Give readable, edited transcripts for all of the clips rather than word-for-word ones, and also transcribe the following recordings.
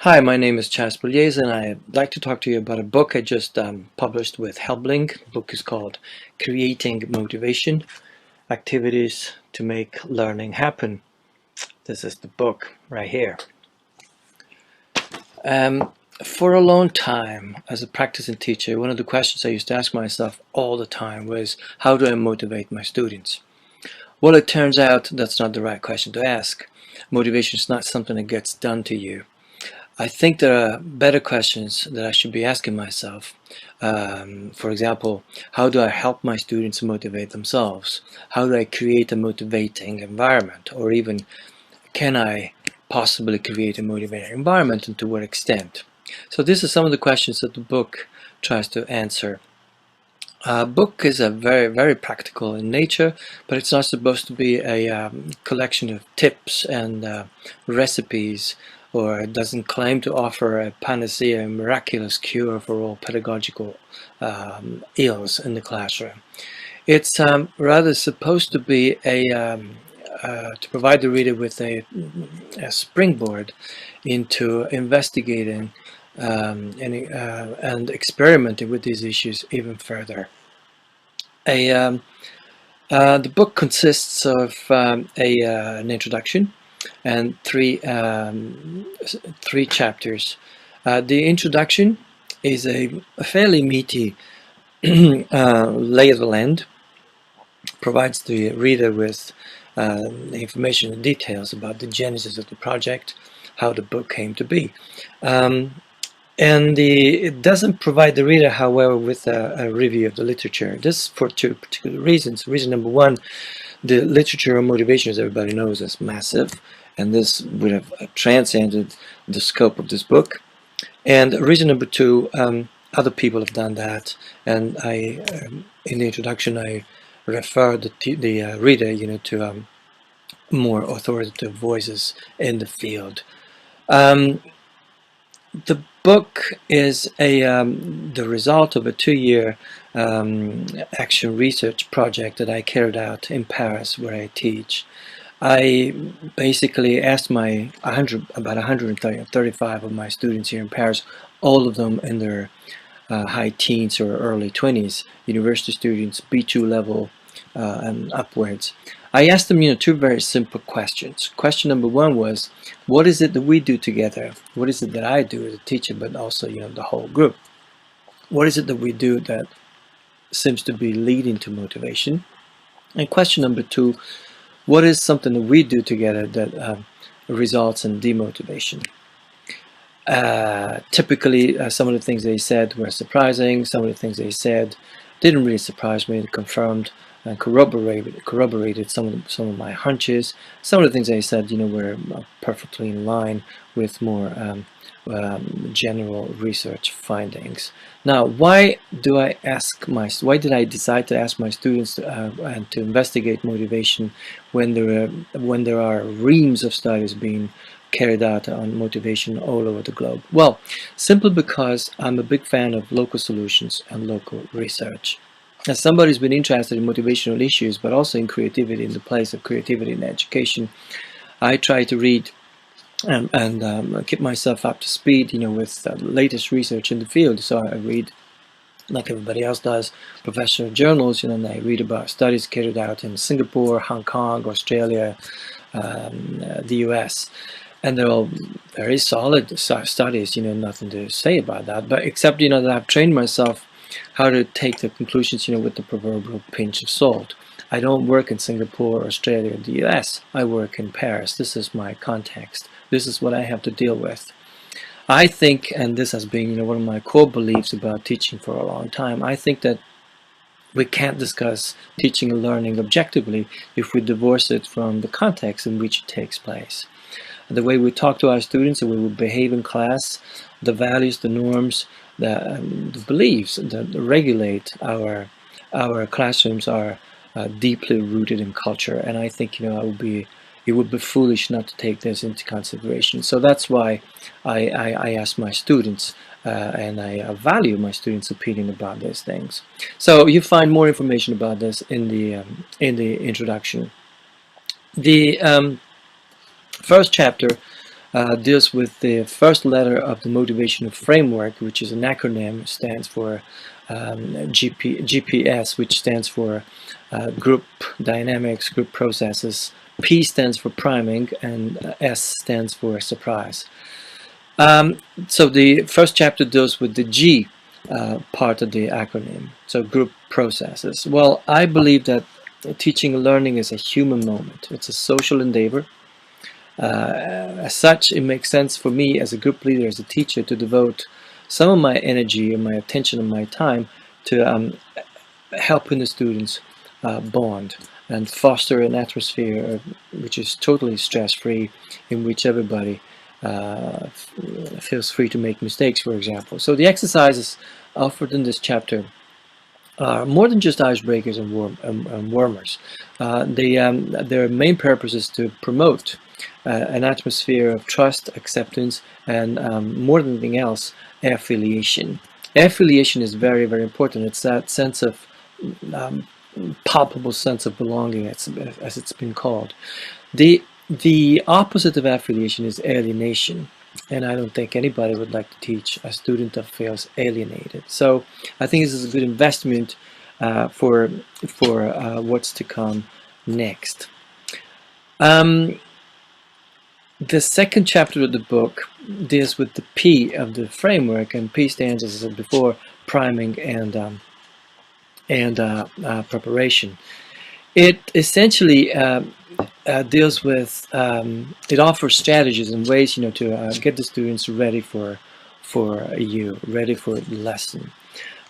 Hi, my name is Pugliese, and I'd like to talk to you about a book I just published with Helbling. The book is called Creating Motivation, Activities to Make Learning Happen. This is the book right here. For a long time, as a practicing teacher, one of the questions I used to ask myself all the time was, how do I motivate my students? Well, it turns out that's not the right question to ask. Motivation is not something that gets done to you. I think there are better questions that I should be asking myself. For example, how do I help my students motivate themselves? How do I create a motivating environment? Or even, can I possibly create a motivating environment, and to what extent? So these are some of the questions that the book tries to answer. A book is a very practical in nature, but it's not supposed to be a collection of tips and recipes, or it doesn't claim to offer a panacea, a miraculous cure for all pedagogical ills in the classroom. It's rather supposed to be to provide the reader with a springboard into investigating and experimenting with these issues even further. The book consists of an introduction and three chapters. The introduction is a fairly meaty lay of the land, provides the reader with information and details about the genesis of the project, how the book came to be. It doesn't provide the reader, however, with a review of the literature. This for two particular reasons. Reason number one, the literature on motivation, as everybody knows, is massive, and this would have transcended the scope of this book. And reason number two, other people have done that, and in the introduction, I refer the reader, to more authoritative voices in the field. The book is the result of a 2-year action research project that I carried out in Paris, where I teach. I basically asked about 135 of my students here in Paris, all of them in their high teens or early 20s, university students, B2 level and upwards. I asked them, two very simple questions. Question number one was, what is it that we do together? What is it that I do as a teacher, but also, the whole group? What is it that we do that seems to be leading to motivation? And question number two, what is something that we do together that results in demotivation? Typically, some of the things they said were surprising. Some of the things they said didn't really surprise me. They confirmed and corroborated some of my hunches. Some of the things they said, were perfectly in line with more general research findings. Now, why did I decide to ask my students and to investigate motivation when there are reams of studies being carried out on motivation all over the globe? Well, simply because I'm a big fan of local solutions and local research. As somebody who's been interested in motivational issues, but also in creativity, in the place of creativity in education, I try to read and keep myself up to speed, with the latest research in the field. So I read, like everybody else does, professional journals, and I read about studies carried out in Singapore, Hong Kong, Australia, the US. And they're all very solid studies, nothing to say about that. But except, that I've trained myself how to take the conclusions, with the proverbial pinch of salt. I don't work in Singapore, Australia, or the US. I work in Paris. This is my context. This is what I have to deal with. I think, and this has been, one of my core beliefs about teaching for a long time, I think that we can't discuss teaching and learning objectively if we divorce it from the context in which it takes place. The way we talk to our students, the way we behave in class, the values, the norms, the beliefs that regulate our classrooms are deeply rooted in culture, and I think it would be foolish not to take this into consideration. So that's why I ask my students, and I value my students' opinion about these things. So you find more information about this in the introduction. The first chapter deals with the first letter of the motivational framework, which is an acronym, stands for GPS, which stands for group dynamics, group processes. P stands for priming, and S stands for surprise. So the first chapter deals with the G part of the acronym, so group processes. Well, I believe that teaching and learning is a human moment. It's a social endeavor. As such, it makes sense for me as a group leader, as a teacher, to devote some of my energy and my attention and my time to helping the students bond and foster an atmosphere which is totally stress-free, in which everybody feels free to make mistakes, for example. So the exercises offered in this chapter are more than just icebreakers and warmers. Their main purpose is to promote an atmosphere of trust, acceptance, and more than anything else, affiliation. Affiliation is very, very important. It's that sense of palpable sense of belonging, as it's been called. The opposite of affiliation is alienation, and I don't think anybody would like to teach a student that feels alienated. So I think this is a good investment for what's to come next. The second chapter of the book deals with the P of the framework, and P stands, as I said before, priming and preparation. It essentially deals with, it offers strategies and ways, to get the students ready for ready for the lesson.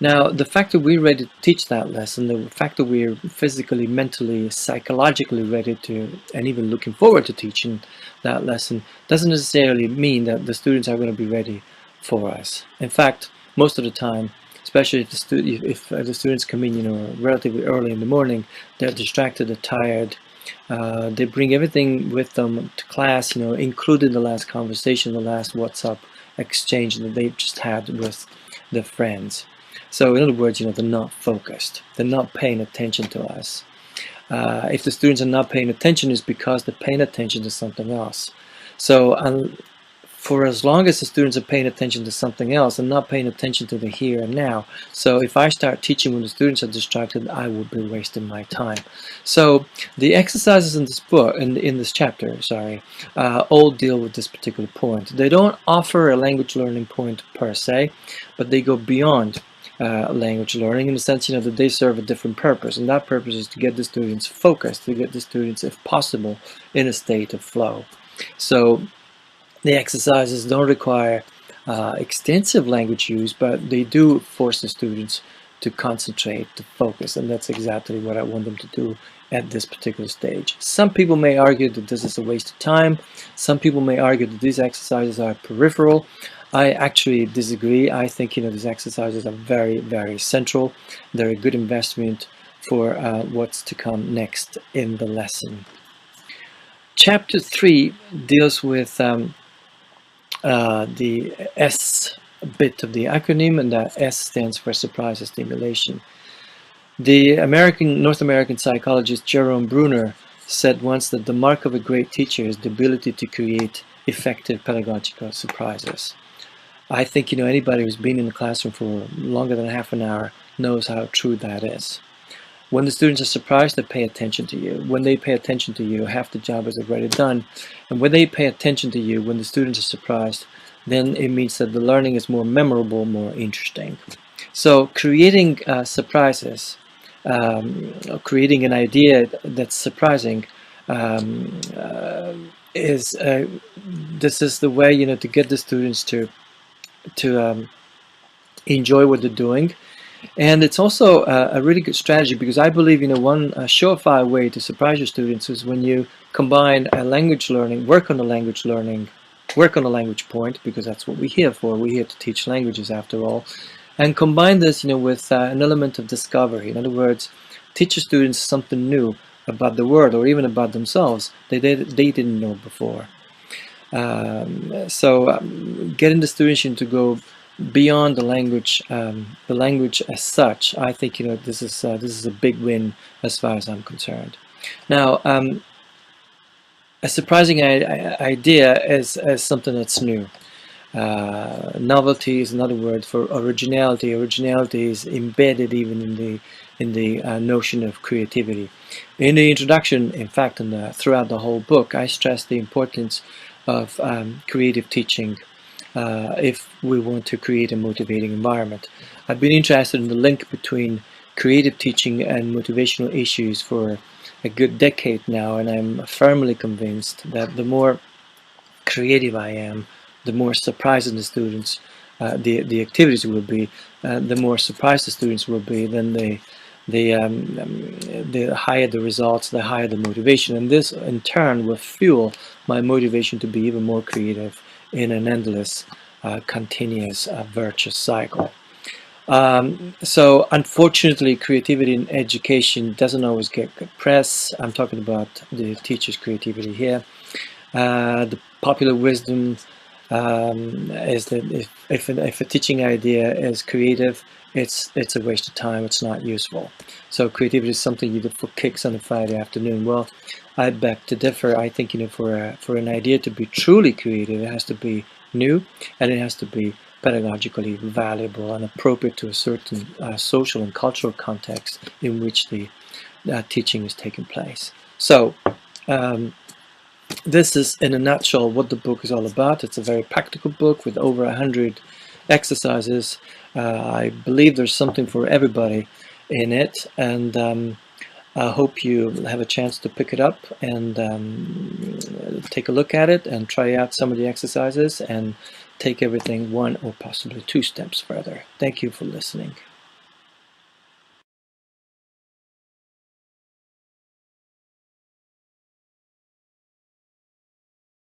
Now, the fact that we're ready to teach that lesson, the fact that we're physically, mentally, psychologically ready to, and even looking forward to teaching that lesson, doesn't necessarily mean that the students are going to be ready for us. In fact, most of the time, especially if the students come in, relatively early in the morning, they're distracted, they're tired. They bring everything with them to class, including the last conversation, the last WhatsApp exchange that they've just had with their friends. So in other words, they're not focused. They're not paying attention to us. If the students are not paying attention, it's because they're paying attention to something else. So for as long as the students are paying attention to something else and not paying attention to the here and now, so if I start teaching when the students are distracted, I will be wasting my time. So the exercises in this book, in this chapter, all deal with this particular point. They don't offer a language learning point per se, but they go beyond language learning in the sense, that they serve a different purpose, and that purpose is to get the students focused, to get the students, if possible, in a state of flow. So the exercises don't require extensive language use, but they do force the students to concentrate, to focus, and that's exactly what I want them to do at this particular stage. Some people may argue that this is a waste of time. Some people may argue that these exercises are peripheral. I actually disagree. I think these exercises are very, very central. They're a good investment for what's to come next in the lesson. Chapter 3 deals with the S bit of the acronym, and that S stands for surprise and stimulation. The North American psychologist Jerome Bruner said once that the mark of a great teacher is the ability to create effective pedagogical surprises. I think anybody who's been in the classroom for longer than half an hour knows how true that is. When the students are surprised, they pay attention to you. When they pay attention to you, half the job is already done. And when they pay attention to you, when the students are surprised, then it means that the learning is more memorable, more interesting. So creating surprises, creating an idea that's surprising, this is the way to get the students to enjoy what they're doing. And it's also a really good strategy, because I believe one surefire way to surprise your students is when you combine a language learning, work on the language point, because that's what we're here for. We're here to teach languages after all, and combine this with an element of discovery. In other words, teach your students something new about the world, or even about themselves, they didn't know before. Getting the students to go beyond the language as such, I think this is a big win as far as I'm concerned. Now, a surprising idea is something that's new. Novelty is another word for originality. Originality is embedded even in the notion of creativity. In the introduction, in fact, throughout the whole book, I stress the importance of creative teaching if we want to create a motivating environment. I've been interested in the link between creative teaching and motivational issues for a good decade now, and I'm firmly convinced that the more creative I am, the more surprising the students, the activities will be, the more surprised the students will be, then the higher the results, the higher the motivation, and this in turn will fuel my motivation to be even more creative in an endless, continuous, virtuous cycle. So unfortunately, creativity in education doesn't always get press. I'm talking about the teacher's creativity here. The popular wisdom is that if a teaching idea is creative, it's a waste of time. It's not useful. So creativity is something you do for kicks on a Friday afternoon. Well, I beg to differ. I think for an idea to be truly creative, it has to be new, and it has to be pedagogically valuable and appropriate to a certain social and cultural context in which the teaching is taking place. So. This is, in a nutshell, what the book is all about. It's a very practical book with over 100 exercises. I believe there's something for everybody in it, and I hope you have a chance to pick it up and take a look at it and try out some of the exercises and take everything one or possibly two steps further. Thank you for listening.